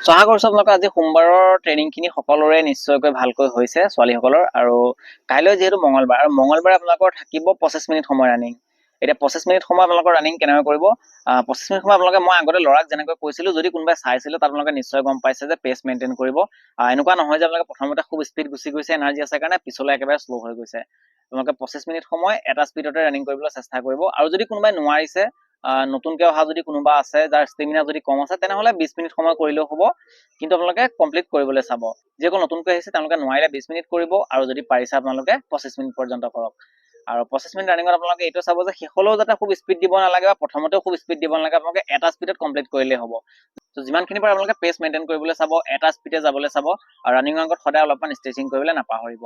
So আশা কৰিছো আপোনালোকে আজি সোমবাৰৰ ট্ৰেইনিংখিনি সকলোৰে নিশ্চয়কৈ ভালকৈ হৈছে ছোৱালীসকলৰ আৰু কাইলৈ যিহেতু মঙ্গলবাৰ আৰু মঙ্গলবাৰে আপোনালোকৰ থাকিব 25 মিনিট সময় ৰানিং। এতিয়া 25 মিনিট সময় আপোনালোকৰ ৰানিং কেনেকৈ কৰিব 25 মিনিট সময় আপোনালোকে মই আগতে ল'ৰাক যেনেকৈ কৈছিলো যদি কোনোবাই চাইছিলে তাত আপোনালোকে নিশ্চয় গম পাইছে যে পেচ মেইনটেইন কৰিব। এনেকুৱা নহয় যে আপোনালোকে প্ৰথমতে খুব স্পীড গুচি গৈছে এনাৰ্জি আছে কাৰণে পিছলৈ একেবাৰে শ্ল' হৈ গৈছে। আপোনালোকে 25 মিনিট সময় এটা স্পীডতে ৰানিং কৰিবলৈ চেষ্টা কৰিব আৰু যদি কোনোবাই নোৱাৰিছে নতুনকৈ অহা যদি কোনোবা আছে যাৰ ষ্টেমিনা যদি কম আছে তেনেহলে 20 মিনিট সময় কৰিলেও হ'ব, কিন্তু আপোনালোকে কমপ্লিট কৰিবলৈ চাব। যিসকল নতুনকৈ আহিছে তেওঁলোকে নোৱাৰিলে 20 মিনিট কৰিব আৰু যদি পাৰিছে আপোনালোকে 25 মিনিট পৰ্যন্ত কৰক। আৰু 25 মিনিট ৰানিঙত আপোনালোকে এইটো চাব যে শেষলৈও যাতে খুব স্পীড দিব নালাগে বা প্ৰথমতেও খুব স্পীড দিব নালাগে, আপোনালোকে এটা স্পীডত কমপ্লিট কৰিলে হ'ব। তো যিমানখিনি পাৰে আপোনালোকে পেচ মেইনটেইন কৰিবলৈ চাব, এটা স্পীডে যাবলৈ চাব আৰু ৰানিঙৰ আগত সদায় অলপমান ষ্ট্ৰেচিং কৰিবলৈ নাপাহৰিব।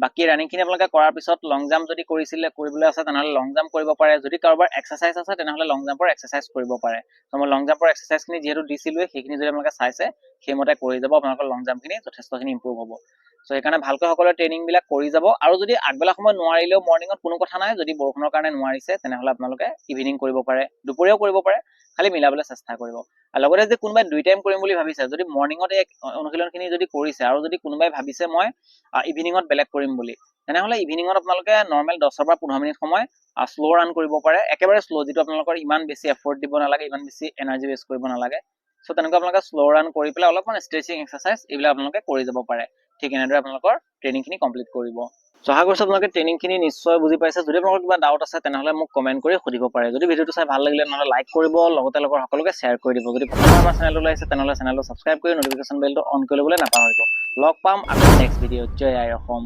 বাকি ৰানিংখিনি আপোনালোকে কৰাৰ পিছত লং জাম্প যদি কৰিবলৈ আছে তেনেহ'লে লং জাম্প কৰিব পাৰে। যদি কাৰোবাৰ এক্সাৰচাইজ আছে তেনেহ'লে লং জাম্পৰ এক্সাৰচাইজ কৰিব পাৰে। তো মই লং জাম্পৰ এক্সাৰচাইজখিনি যিহেতু দিছিলোৱে সেইখিনি যদি আপোনালোকে চাইছে সেইমতে কৰি যাব, আপোনালোকৰ লং জাম্পখিনি যথেষ্টখিনি ইম্প্ৰুভ হ'ব। সো সেইকাৰণে ভালকৈ সকলোৱে ট্ৰেইনিংবিলাক কৰি যাব আৰু যদি আগবেলা সময় নোৱাৰিলেও মৰ্ণিঙত কোনো কথা নাই, যদি বৰষুণৰ কাৰণে নোৱাৰিছে তেনেহ'লে আপোনালোকে ইভিনিং কৰিব পাৰে, দুপৰীয়াও কৰিব পাৰে, খালি মিলাবলৈ চেষ্টা কৰিব। আৰু লগতে যদি কোনোবাই 2 টাইম কৰিম বুলি ভাবিছে, যদি মৰ্ণিঙত এই অনুশীলনখিনি যদি কৰিছে আৰু যদি কোনোবাই ভাবিছে মই ইভিনিঙত বেলেগ কৰিম বুলি, তেনেহ'লে ইভিনিঙত আপোনালোকে নৰ্মেল 10 পৰা 15 মিনিট সময় শ্ল' ৰান কৰিব পাৰে, একেবাৰে শ্ল', যিটো আপোনালোকৰ ইমান বেছি এফৰ্ট দিব নালাগে, ইমান বেছি এনাৰ্জি ৱেষ্ট কৰিব নালাগে। সো তেনেকুৱা আপোনালোকে শ্ল' ৰান কৰি পেলাই অলপমান ষ্ট্ৰেচিং এক্সাৰচাইজ এইবিলাক আপোনালোকে কৰি যাব পাৰে। ঠিক এনেদৰে আপোনালোকৰ ট্ৰেইনিংখিনি কমপ্লিট কৰিব। সো আশা কৰিছো আপোনালোকে ট্ৰেইনিংখিনি নিশ্চয় বুজি পাইছে। যদি আপোনালোকৰ কিবা ডাউট আছে তেনেহ'লে মোক কমেণ্ট কৰি সুধিব পাৰে। যদি ভিডিঅ'টো চাই ভাল লাগিলে তেনেহ'লে লাইক কৰিব, লগতে লগৰ সকলোকে শ্বেয়াৰ কৰি দিব। যদি প্ৰথমবাৰ আমাৰ চেনেললৈ আহিছে তেনেহ'লে চেনেলটো ছাবস্ক্ৰাইব কৰি নটিফিকেশ্যন বেলটো অন কৰি ল'বলৈ নাপাহৰিব। লগ পাম আকৌ নেক্সট ভিডিঅ'ত। জয় আই অসম।